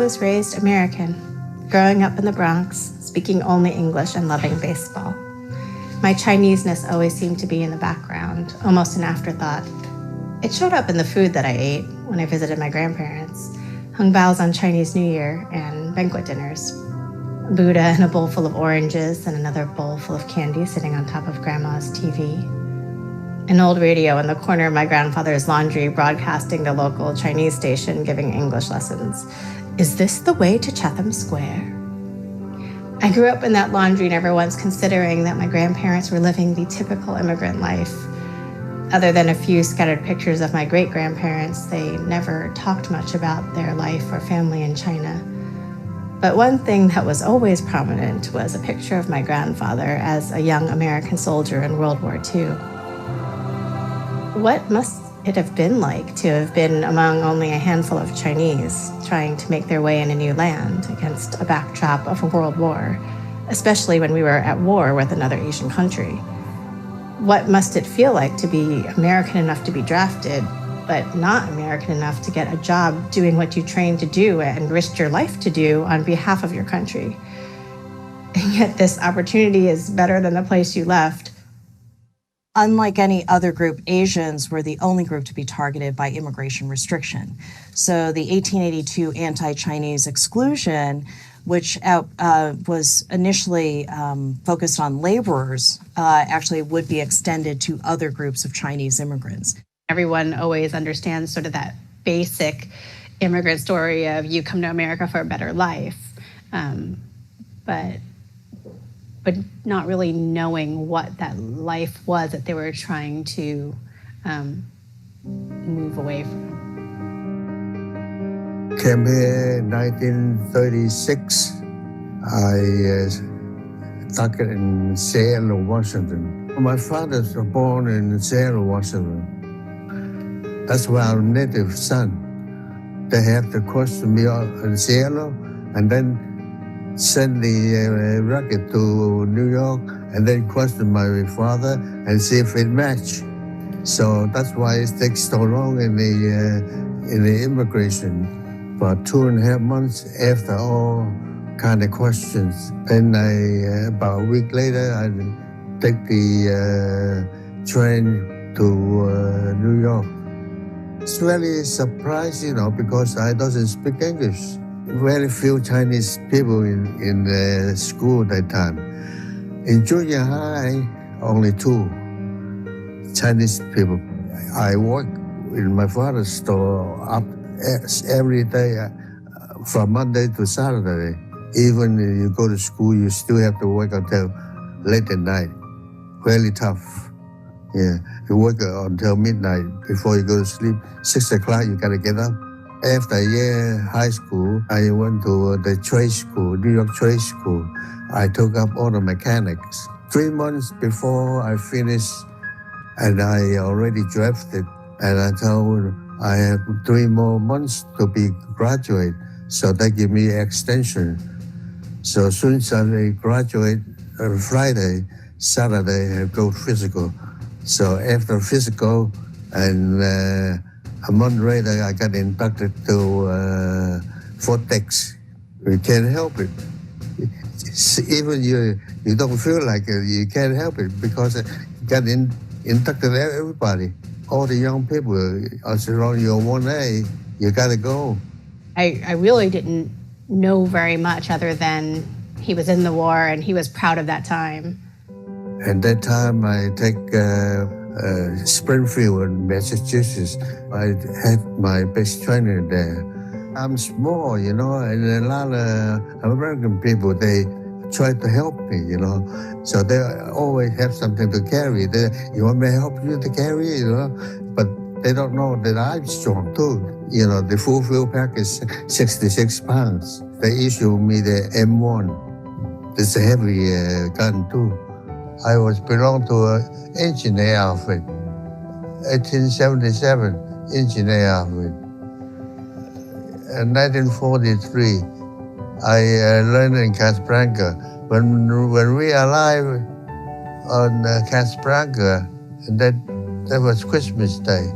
was raised American, growing up in the Bronx, speaking only English and loving baseball. My Chineseness always seemed to be in the background, almost an afterthought. It showed up in the food that I ate when I visited my grandparents, hung baos on Chinese New Year and banquet dinners, Buddha and a bowl full of oranges and another bowl full of candy sitting on top of Grandma's TV. An old radio in the corner of my grandfather's laundry broadcasting the local Chinese station giving English lessons. Is this the way to Chatham Square? I grew up in that laundry, never once considering that my grandparents were living the typical immigrant life. Other than a few scattered pictures of my great-grandparents, they never talked much about their life or family in China. But one thing that was always prominent was a picture of my grandfather as a young American soldier in World War II. What must it have been like to have been among only a handful of Chinese trying to make their way in a new land against a backdrop of a world war, especially when we were at war with another Asian country? What must it feel like to be American enough to be drafted, but not American enough to get a job doing what you trained to do and risked your life to do on behalf of your country? And yet this opportunity is better than the place you left. Unlike any other group, Asians were the only group to be targeted by immigration restriction. So the 1882 anti-Chinese exclusion, which was initially focused on laborers, actually would be extended to other groups of Chinese immigrants. Everyone always understands sort of that basic immigrant story of you come to America for a better life, but not really knowing what that life was that they were trying to move away from. Came here in 1936. I started in Seattle, Washington. My father was born in Seattle, Washington. That's where our native son. They have to cross me in Seattle and then send the rocket to New York and then question my father and see if it matched. So that's why it takes so long in the immigration. For 2.5 months after all kind of questions. Then about a week later, I take the train to New York. It's really surprising, because I don't speak English. Very few Chinese people in school at that time. In junior high, only 2 Chinese people. I work in my father's store up every day from Monday to Saturday. Even if you go to school, you still have to work until late at night. Really tough. Yeah, you work until midnight before you go to sleep. 6 o'clock, you gotta get up. After a year high school, I went to the trade school, New York Trade School. I took up auto mechanics. 3 months before I finished, and I already drafted, and I told I have 3 more months to be graduate, so they give me extension. So as soon as I graduate on Friday, Saturday I go physical. So after physical, and a month later, I got inducted to Fort Dix. You can't help it. Even you don't feel like it, you can't help it because you got inducted everybody. All the young people are around your 1A, you got to go. I really didn't know very much other than he was in the war and he was proud of that time. At that time, I take Springfield in Massachusetts. I had my best trainer there. I'm small, and a lot of American people, they try to help me, So they always have something to carry. You want me to help you to carry, But they don't know that I'm strong too. The full field pack is 66 pounds. They issue me the M1. It's a heavy gun too. I belonged to an engineer outfit, 1877 engineer outfit. In 1943, I learned in Casablanca. When we arrived on Casablanca, that was Christmas Day.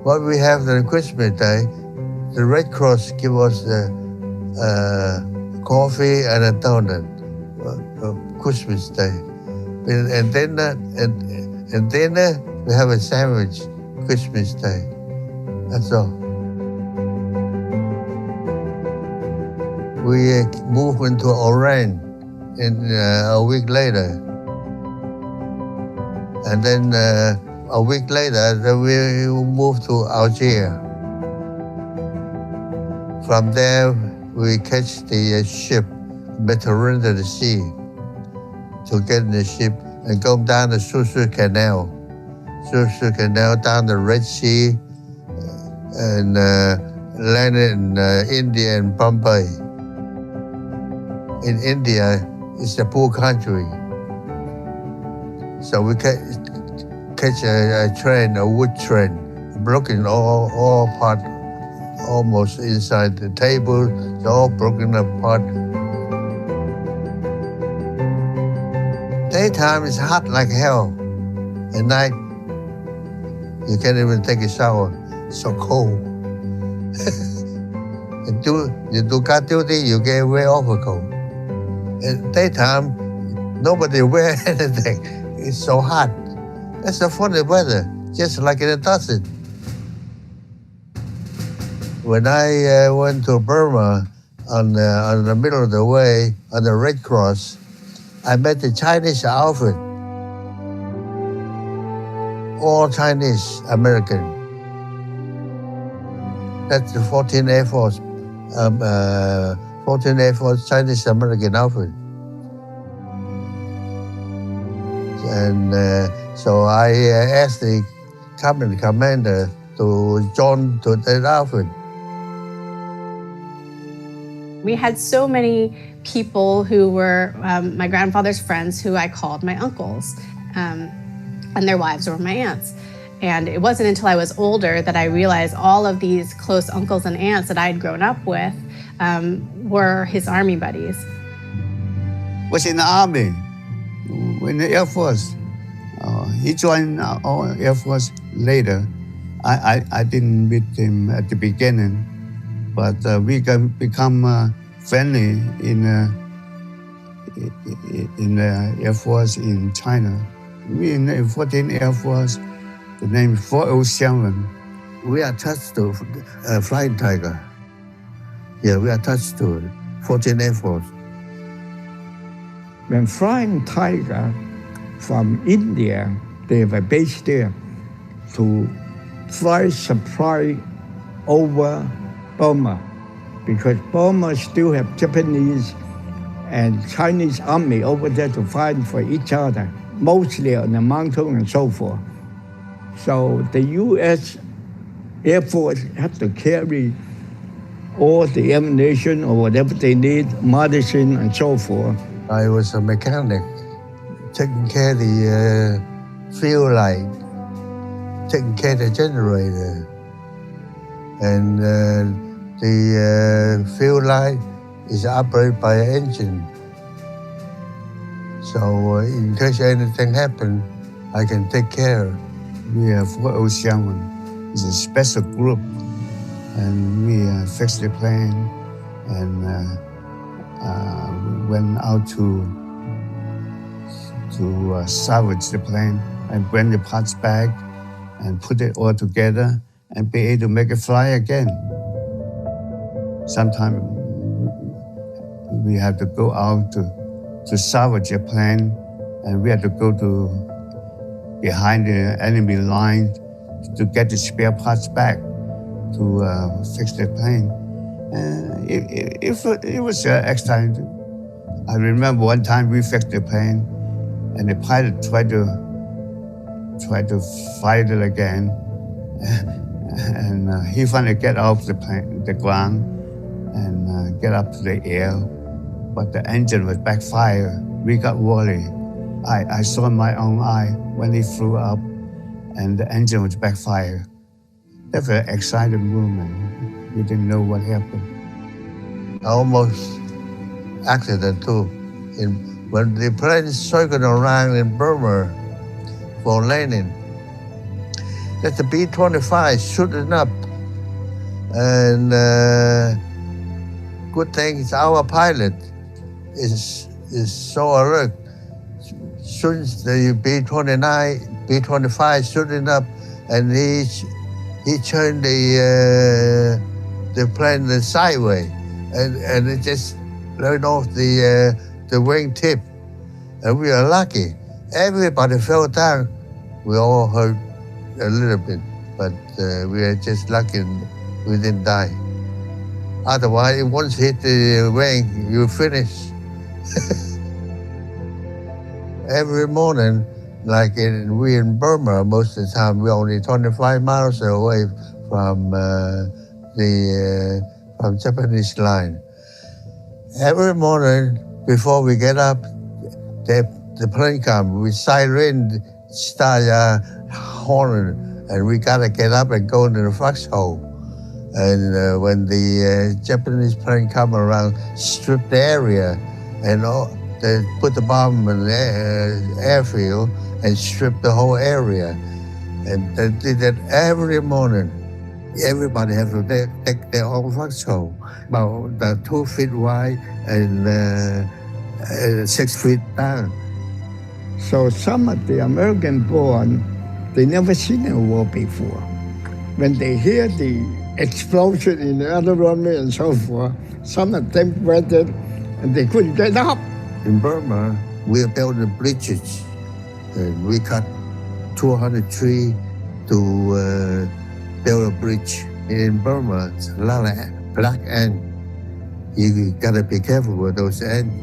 What we have on Christmas Day, the Red Cross give us coffee and a donut Christmas Day. And dinner we have a sandwich Christmas Day. That's all. We moved into Oran a week later. And then a week later, we moved to Algiers. From there, we catch the ship, Mediterranean Sea, to get in the ship and go down the Suez Canal. Suez Canal, down the Red Sea, and landed in India and Bombay. In India, it's a poor country. So we catch a train, a wood train, broken all apart, almost inside the table. It's all broken apart. Daytime is hot like hell. At night, you can't even take a shower. It's so cold. You do guard duty, you get way overcoat. At daytime, nobody wear anything. It's so hot. That's the funny weather, just like in the desert. When I went to Burma on the middle of the way, on the Red Cross, I met the Chinese outfit. All Chinese American. That's the 14th Air Force, 14th Air Force Chinese American outfit. And so I asked the company commander to join to that outfit. We had so many people who were my grandfather's friends who I called my uncles, and their wives were my aunts. And it wasn't until I was older that I realized all of these close uncles and aunts that I had grown up with were his Army buddies. Was in the Army, in the Air Force. He joined our Air Force later. I didn't meet him at the beginning, but we can become friendly in the Air Force in China. We in the 14th Air Force, the name is 407. We are attached to Flying Tiger. Yeah, we are attached to it, 14th Air Force. When Flying Tiger from India, they have a base there to fly supply over Burma, because Burma still have Japanese and Chinese army over there to fight for each other, mostly on the mountain and so forth. So the U.S. Air Force have to carry all the ammunition or whatever they need, medicine and so forth. I was a mechanic, taking care of the fuel light, taking care of the generator. And the fuel light is operated by an engine. So in case anything happens, I can take care. We have 407. It's a special group, and we fixed the plane and went out to salvage the plane and bring the parts back and put it all together and be able to make it fly again. Sometimes we have to go out to salvage a plane, and we have to go to behind the enemy line to get the spare parts back to fix the plane. It was exciting. I remember one time we fixed the plane, and the pilot tried to fight it again, and he finally get off the ground and get up to the air, but the engine was backfire. We got worried. I saw in my own eye when he flew up, and the engine was backfire. That was an exciting moment. We didn't know what happened. Almost accident too. When the plane circled around in Burma for landing, that the B-25 shooting up, and good thing is our pilot is so alert. Soon as the B-29, B-25 shooting up, and he turned the plane sideways, and it just blown off the wing tip, and we are lucky. Everybody fell down. We all hurt a little bit, but we are just lucky we didn't die. Otherwise, once hit the wing, you finish. Every morning, like we in Burma, most of the time we're only 25 miles away from from Japanese line. Every morning before we get up, the plane comes. We siren, start horn, and we gotta get up and go into the foxhole. And when the Japanese plane come around, strip the area, and they put the bomb in the airfield and strip the whole area. And they did that every morning. Everybody has to take their own foxhole, about 2 feet wide and 6 feet down. So some of the American-born, they never seen a war before. When they hear the explosion in the other runway and so forth, some of them went in and they couldn't get up. In Burma, we built the bridges. And we cut 200 trees to build a bridge. In Burma, it's a lot of black ants. You gotta be careful with those ants.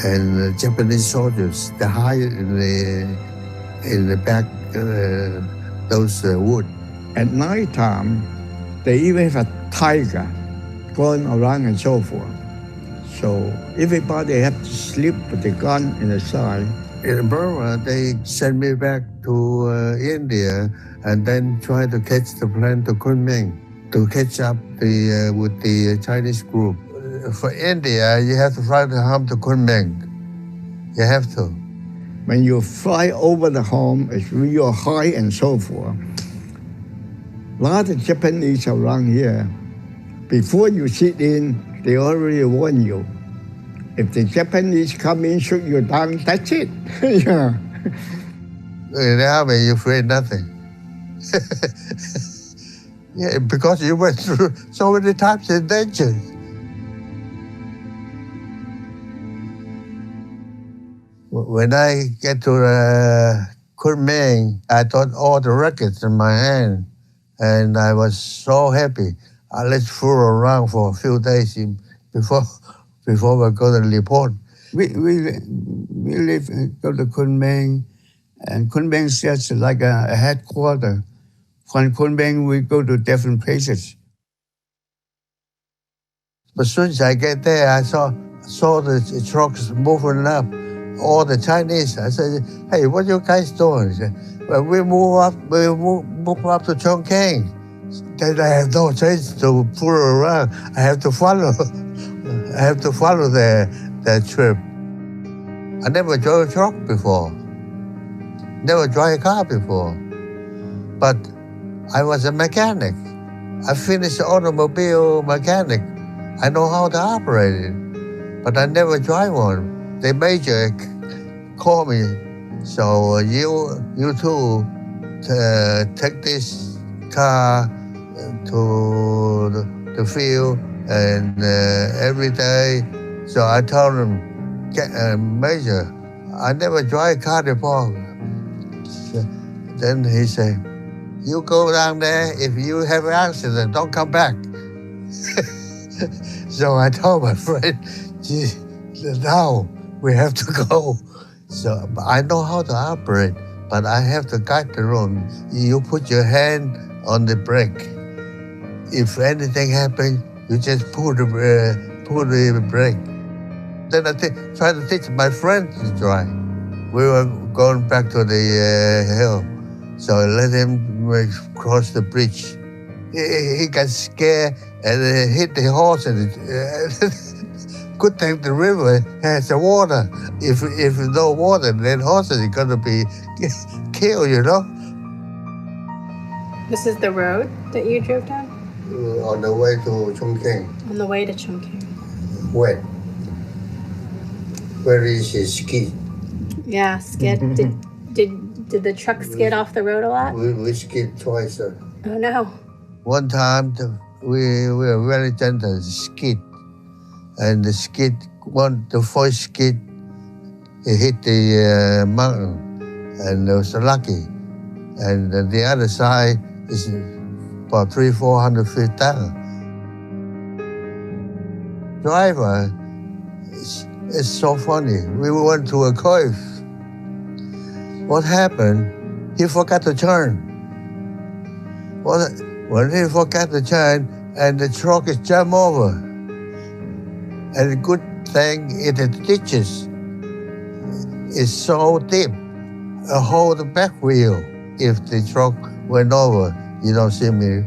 And Japanese soldiers, they hide in the back those wood. At night time, they even have a tiger going around and so forth. So everybody have to sleep with the gun in the side. In Burma, they sent me back to India and then try to catch the plane to Kunming to catch up with the Chinese group. For India, you have to fly the home to Kunming. You have to. When you fly over the home, it's real high and so forth. A lot of Japanese around here, before you sit in, they already warn you. If the Japanese come in, shoot you down, that's it. Yeah. In the army, you fear nothing. Yeah, because you went through so many times in danger. When I get to Kunming, I got all the records in my hand, and I was so happy. I let's fool around for a few days before we're going to report. We live, go to Kunming, and Kunming is just like a headquarters. From Kunming, we go to different places. But as soon as I get there, I saw the trucks moving up, all the Chinese. I said, "Hey, what you guys doing?" He said, "Well, we move up to Chongqing." Then I have no chance to fool around. I have to follow. I have to follow their trip. I never drove a truck before. Never drive a car before. But I was a mechanic. I finished automobile mechanic. I know how to operate it, but I never drive one. The major called me, so you too take this car to the field and every day. So I told him, Major, I never drive a car before. So then he said, "You go down there, if you have an accident, don't come back." So I told my friend, "Gee, now we have to go." So I know how to operate, but I have to guide the road. You put your hand on the brake. If anything happens, you just pull the brake. Then I try to teach my friend to drive. We were going back to the hill, so I let him cross the bridge. He got scared and hit the horse. And good thing the river has the water. If no water, then horses are gonna be killed, you know. This is the road that you drove down? On the way to Chongqing. On the way to Chongqing. Wet. Where is his ski? Yeah, skid. Did the truck skid off the road a lot? We skied twice. Oh no. One time we were very gentle skid, and the first skid it hit the mountain, and it was lucky. And the other side is about 300-400 feet down. Driver is so funny. We went to a cove. What happened? He forgot to turn. When he forgot to turn, and the truck is jumped over. And the good thing is the ditches is so deep. Hold the back wheel. If the truck went over, you don't see me.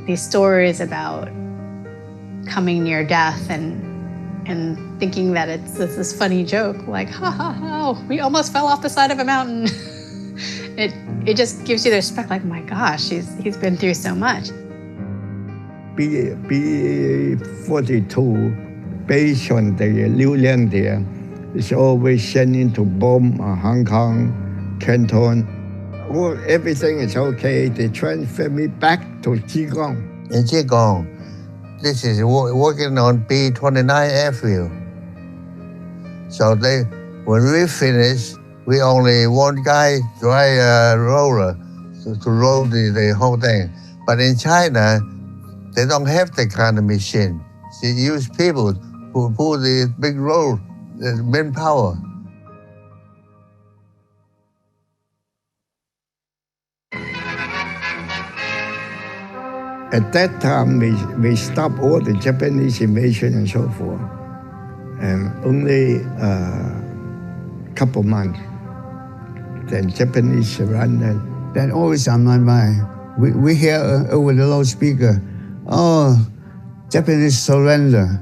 These stories about coming near death and thinking that it's this funny joke, like, ha ha ha, we almost fell off the side of a mountain. It just gives you the respect, like, my gosh, he's been through so much. B-42, based on the Liu Liang there, is always sending to bomb Hong Kong, Canton. Well, everything is okay. They transfer me back to Qigong. In Qigong, this is working on B-29 airfield. So when we finish, we only one guy drive a roller to roll the whole thing. But in China, they don't have that kind of machine. They use people who pull the big roll, the manpower. At that time, we stopped all the Japanese invasion and so forth. And only a couple months, then Japanese surrendered. That always on my mind. We hear over the loudspeaker, oh, Japanese surrender.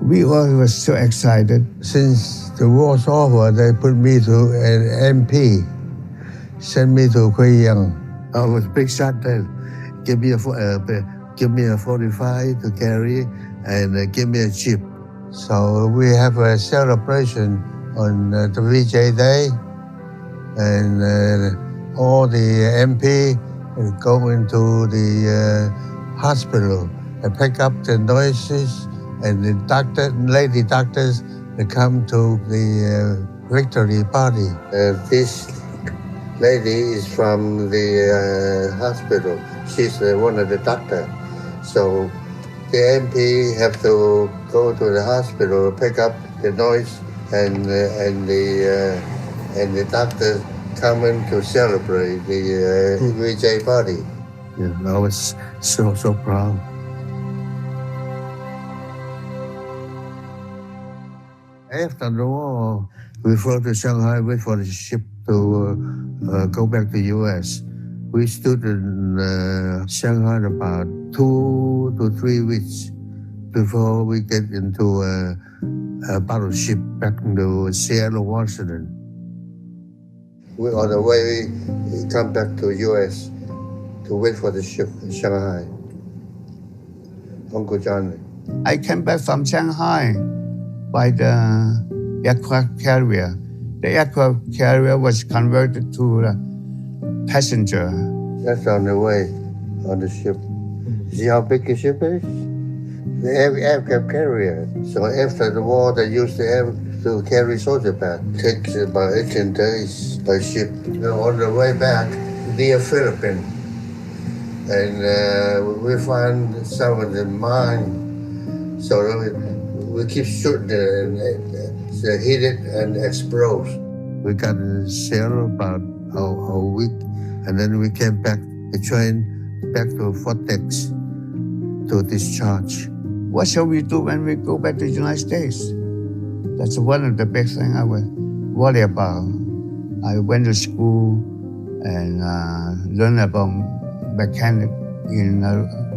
We all were so excited. Since the war's over, they put me to an MP, sent me to Guiyang. I was big shot then. Give me a 45 to carry, and give me a jeep. So we have a celebration on the VJ Day, and all the MP go into the hospital and pick up the noises, and the lady doctors, they come to the victory party. This lady is from the hospital. She's one of the doctors. So the MP have to go to the hospital, pick up the noise, and the doctors come in to celebrate the VJ party. Yeah, I was so proud. After the war, we flew to Shanghai, wait for the ship to go back to U.S. We stood in Shanghai about 2 to 3 weeks before we get into a battleship back into Seattle, Washington. We on the way, we come back to U.S. to wait for the ship in Shanghai. Uncle Johnny. I came back from Shanghai by the aircraft carrier. The aircraft carrier was converted to a passenger. That's on the way, on the ship. See how big the ship is? The aircraft carrier. So after the war, they used to carry soldier back. It takes about 18 days by ship. On the way back, near Philippines. And we find some of the mine. So we keep shooting and they hit it and explode. We got in Seattle about a week, and then we came back, the train back to Fort Dix to discharge. What shall we do when we go back to the United States? That's one of the big things I was worried about. I went to school and learned about mechanic in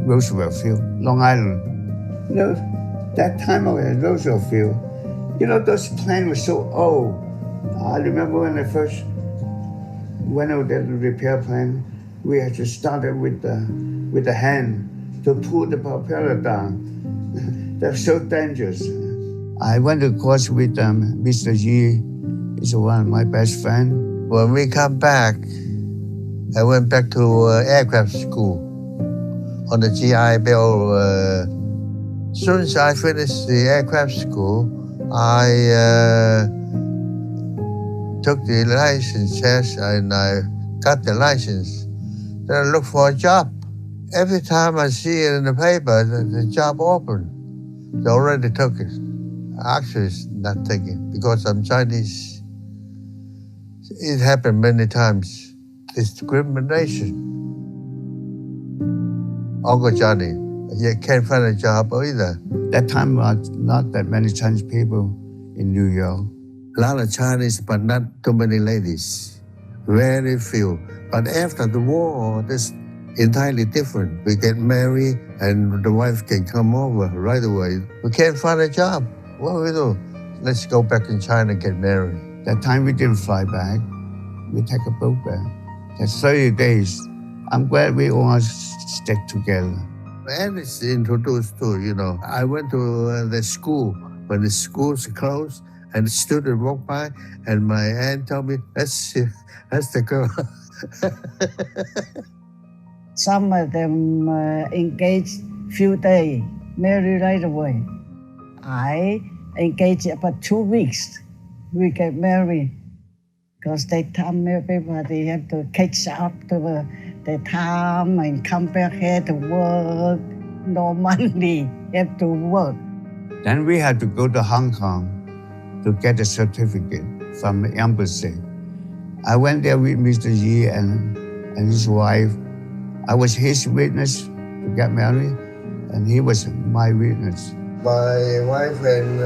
Roosevelt Field, Long Island. You know, that time I was at Roosevelt Field, you know, those planes were so old. I remember when I first went out there to repair plane, we had to start it with the with the hand to pull the propeller down. That's so dangerous. I went to course with Mr. Yi. He's one of my best friends. When we come back, I went back to aircraft school on the GI Bill. As soon as I finished the aircraft school, I took the license test and I got the license. Then I looked for a job. Every time I see it in the paper, the job open. They already took it. Actually, it's not taken because I'm Chinese. It happened many times. It's discrimination. Uncle Johnny, you can't find a job either. That time, not that many Chinese people in New York. A lot of Chinese, but not too many ladies. Very few. But after the war, this entirely different. We get married and the wife can come over right away. We can't find a job. What do we do? Let's go back in China and get married. That time we didn't fly back. We take a boat back. That's 30 days. I'm glad we all stick together. And it's introduced to, I went to the school when the schools closed and the student walked by and my aunt told me, that's the girl. Some of them engaged few days, married right away. I engaged about 2 weeks. We get married because they time everybody have to catch up to the time and come back here to work. No money, have to work. Then we had to go to Hong Kong to get a certificate from the embassy. I went there with Mr. Yi and his wife. I was his witness to get married, and he was my witness. My wife and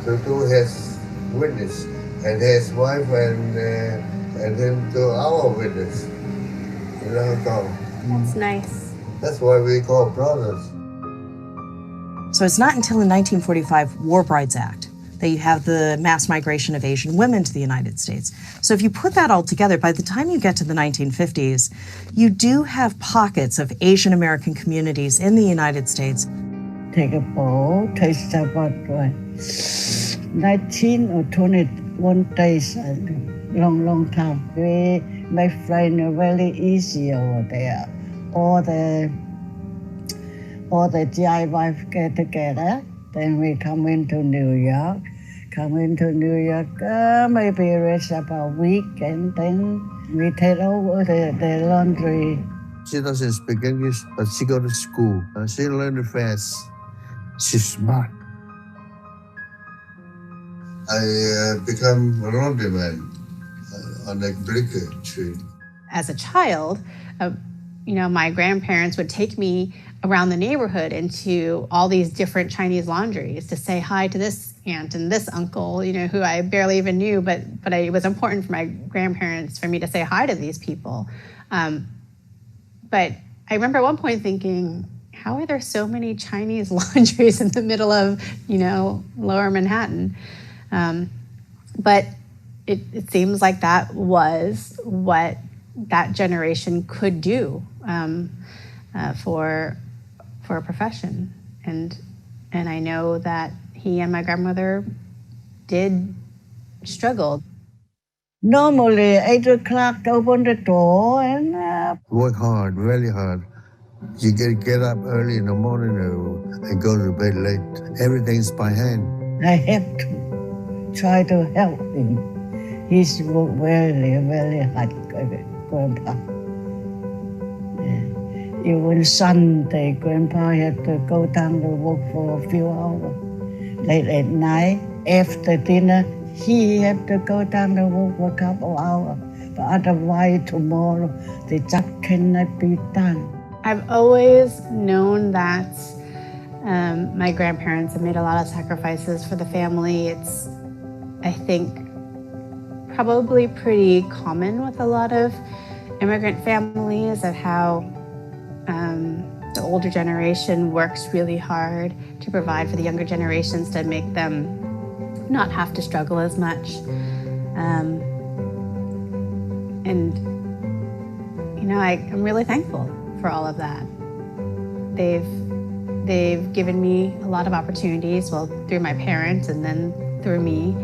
to do his witness, and his wife and him do our witness. That's nice. That's why we call brothers. So it's not until the 1945 War Brides Act that you have the mass migration of Asian women to the United States. So if you put that all together, by the time you get to the 1950s, you do have pockets of Asian American communities in the United States. Take a boat, takes about 19 or 21 days, long time. We make friends very easy over there. All the GI wives get together. Then we come into New York. Maybe rest about a week, and then we take over the laundry. She doesn't speak English, but she go to school. She learned fast. She's smart. I become a laundryman on the Gregg tree. As a child, my grandparents would take me around the neighborhood into all these different Chinese laundries to say hi to this aunt and this uncle, who I barely even knew, but it was important for my grandparents for me to say hi to these people. But I remember at one point thinking, how are there so many Chinese laundries in the middle of, lower Manhattan? But it seems like that was what that generation could do for a profession. And I know that he and my grandmother did struggle. Normally, 8 o'clock, open the door and... Work hard, really hard. You get up early in the morning and go to bed late. Everything's by hand. I have to try to help him. He's worked very, very hard, Grandpa. Even Sunday, Grandpa had to go down to work for a few hours. Late at night, after dinner, he had to go down to work for a couple hours. But otherwise, tomorrow, the job cannot be done. I've always known that my grandparents have made a lot of sacrifices for the family. It's, I think, probably pretty common with a lot of immigrant families of how the older generation works really hard to provide for the younger generations to make them not have to struggle as much. And I'm really thankful for all of that. They've given me a lot of opportunities, well, through my parents and then through me.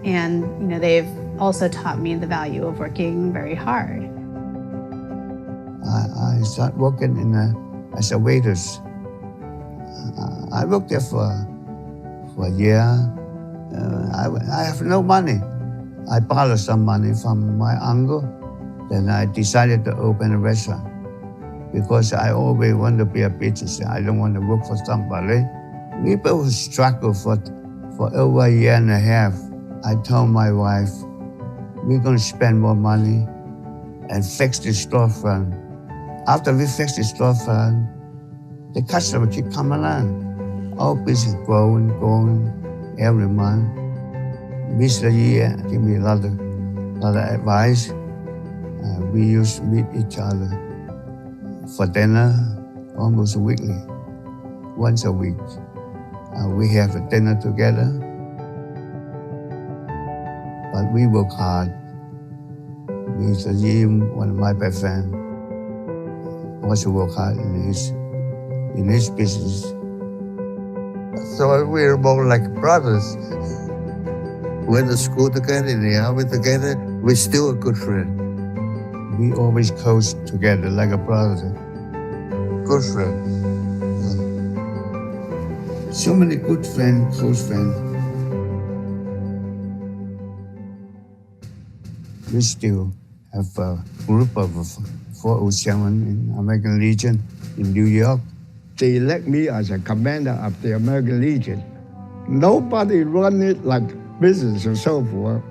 And, they've also taught me the value of working very hard. I started working as a waitress. I worked there for a year. I have no money. I borrowed some money from my uncle. Then I decided to open a restaurant because I always want to be a business. I don't want to work for somebody. We both struggled for over a year and a half. I told my wife, we're going to spend more money and fix the storefront. After we fix the storefront, the customer keep coming around. Our business growing every month. Mr. Yi give me a lot of advice. We used to meet each other for dinner almost weekly, once a week. We have a dinner together, but we work hard. Mr. Yi, one of my best friends, also work hard in his business. So we're more like brothers. Went to school together, in the army together. We're still a good friend. We always close together like a brother. Good friend. So many good friends, close friends. We still have a group of 407 in American Legion in New York. They elect me as a commander of the American Legion. Nobody run it like business and so forth.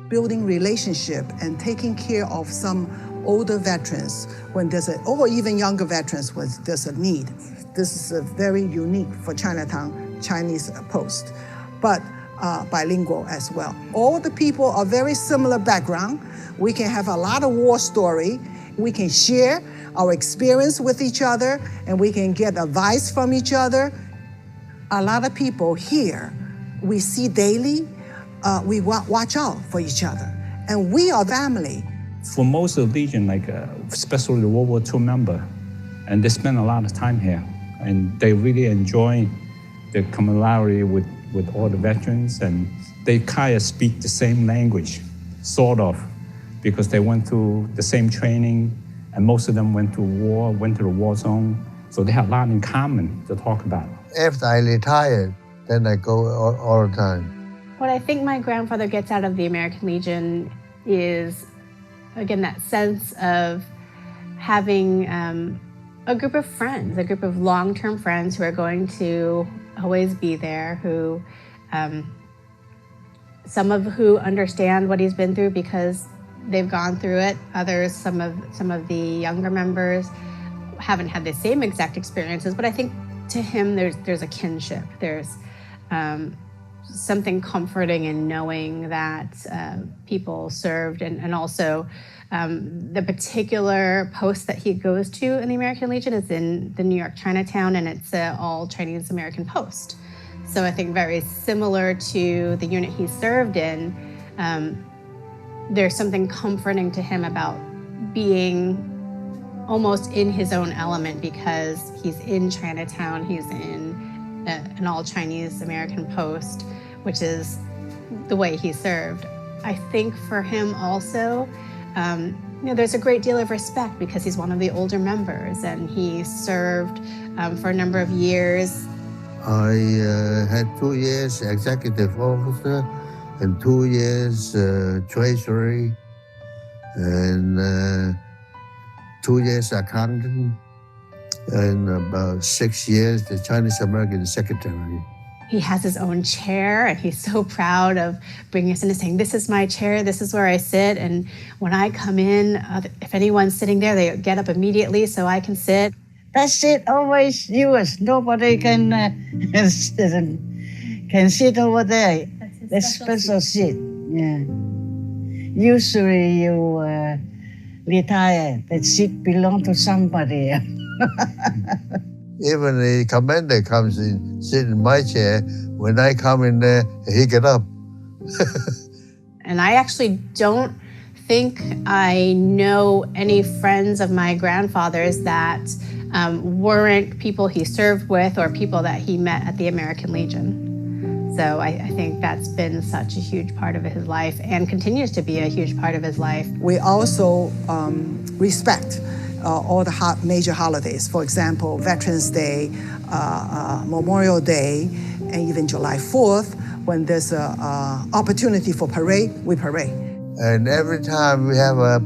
Building relationship and taking care of some older veterans when or even younger veterans when there's a need. This is very unique for Chinatown Chinese Post, but bilingual as well. All the people are very similar background. We can have a lot of war story. We can share our experience with each other, and we can get advice from each other. A lot of people here, we see daily, we watch out for each other, and we are family. For most of the Legion, especially the World War II member, and they spend a lot of time here, and they really enjoy the camaraderie with all the veterans, and they kind of speak the same language, sort of, because they went through the same training, and most of them went to the war zone, so they have a lot in common to talk about. After I retired, then I go all the time. What I think my grandfather gets out of the American Legion is, again, that sense of having a group of friends, a group of long-term friends who are going to always be there, who some of who understand what he's been through because they've gone through it. Others, some of the younger members haven't had the same exact experiences, but I think to him there's a kinship. There's something comforting in knowing that people served, and also the particular post that he goes to in the American Legion is in the New York Chinatown, and it's all Chinese American post. So I think very similar to the unit he served in, there's something comforting to him about being almost in his own element because he's in Chinatown, he's in an all Chinese American post, which is the way he served. I think for him also, there's a great deal of respect because he's one of the older members and he served for a number of years. I had 2 years executive officer and 2 years treasury and 2 years accountant and about 6 years the Chinese American secretary. He has his own chair and he's so proud of bringing us in and saying, this is my chair, this is where I sit. And when I come in, if anyone's sitting there, they get up immediately so I can sit. That seat always yours. Nobody can sit over there. That's special seat. Yeah. Usually you retire, that seat belong to somebody. Even the commander comes in, sit in my chair. When I come in there, he get up. And I actually don't think I know any friends of my grandfather's that weren't people he served with or people that he met at the American Legion. So I think that's been such a huge part of his life and continues to be a huge part of his life. We also respect all the major holidays. For example, Veterans Day, Memorial Day, and even July 4th. When there's an opportunity for parade, we parade. And every time we have a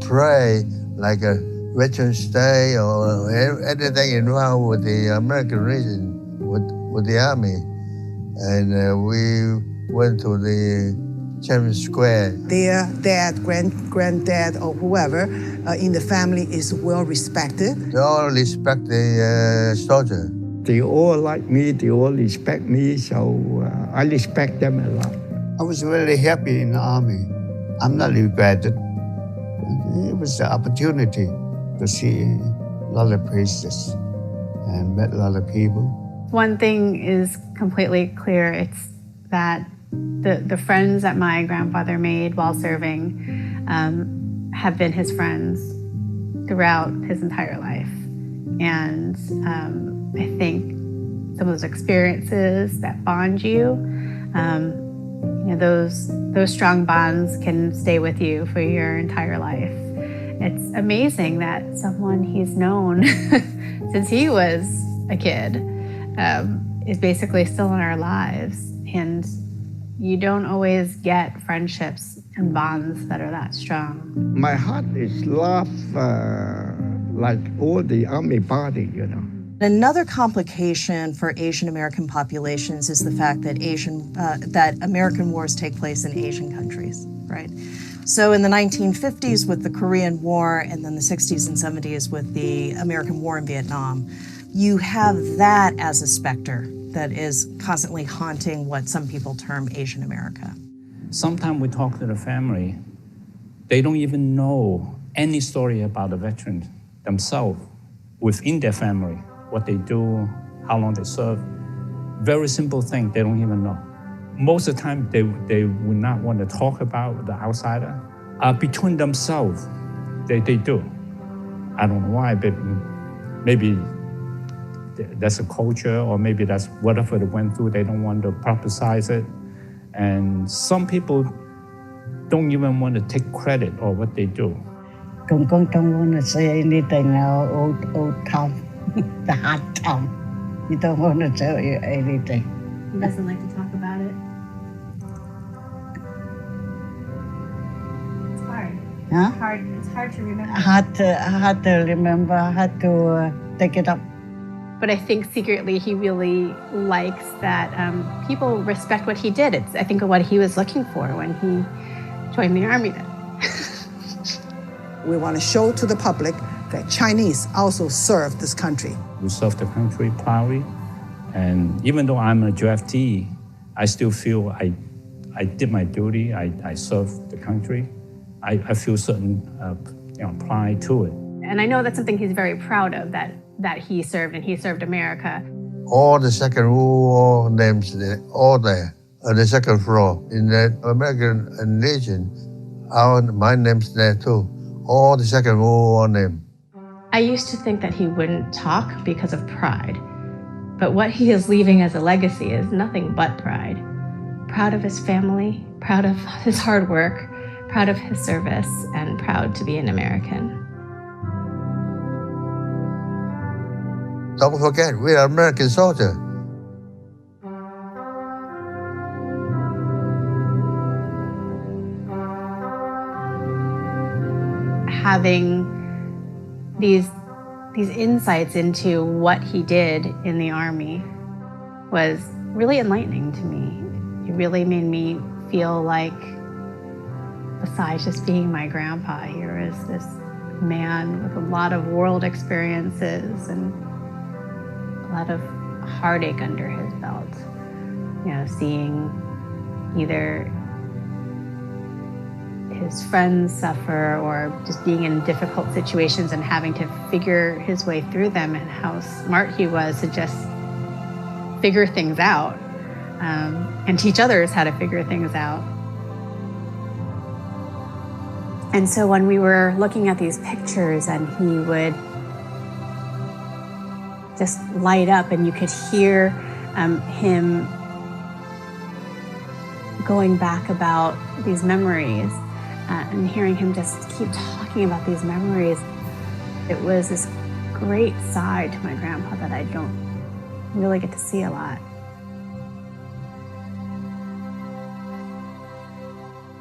parade, like a Veterans Day or anything involved with the American Legion, with the Army, and we went to the Tiananmen Square. Their dad, granddad, or whoever in the family is well respected. They all respect the soldier. They all like me, they all respect me, so I respect them a lot. I was really happy in the Army. I'm not regretted. It was the opportunity to see a lot of places and met a lot of people. One thing is completely clear, it's that the friends that my grandfather made while serving have been his friends throughout his entire life. And I think some of those experiences that bond you, those strong bonds can stay with you for your entire life. It's amazing that someone he's known since he was a kid is basically still in our lives. And you don't always get friendships and bonds that are that strong. My heart is love like all the Army body, Another complication for Asian American populations is the fact that that American wars take place in Asian countries, right? So in the 1950s with the Korean War, and then the 60s and 70s with the American War in Vietnam, you have that as a specter that is constantly haunting what some people term Asian America. Sometimes we talk to the family, they don't even know any story about the veterans themselves within their family, what they do, how long they serve. Very simple thing, they don't even know. Most of the time, they would not want to talk about the outsider. Between themselves, they do. I don't know why, but maybe that's a culture, or maybe that's whatever they went through, they don't want to publicize it. And some people don't even want to take credit of what they do. Don't want to say anything old time, the hard time. He don't want to tell you anything. He doesn't like to talk about it. It's hard. Huh? It's hard to remember. Hard to remember, hard to take it up. But I think secretly he really likes that people respect what he did. It's, I think, what he was looking for when he joined the Army then. We want to show to the public that Chinese also served this country. We served the country proudly, and even though I'm a draftee, I still feel I did my duty, I served the country. I feel certain pride to it. And I know that's something he's very proud of, that he served, and he served America. All the Second World War names, all there on the second floor. In the American Legion, my name's there too. All the Second World War names. I used to think that he wouldn't talk because of pride, but what he is leaving as a legacy is nothing but pride. Proud of his family, proud of his hard work, proud of his service, and proud to be an American. Don't forget, we are American soldiers. Having these insights into what he did in the Army was really enlightening to me. It really made me feel like, besides just being my grandpa, here is this man with a lot of world experiences and a lot of heartache under his belt. Seeing either his friends suffer or just being in difficult situations and having to figure his way through them, and how smart he was to just figure things out and teach others how to figure things out. And so when we were looking at these pictures and he would just light up and you could hear him going back about these memories and hearing him just keep talking about these memories, it was this great side to my grandpa that I don't really get to see a lot.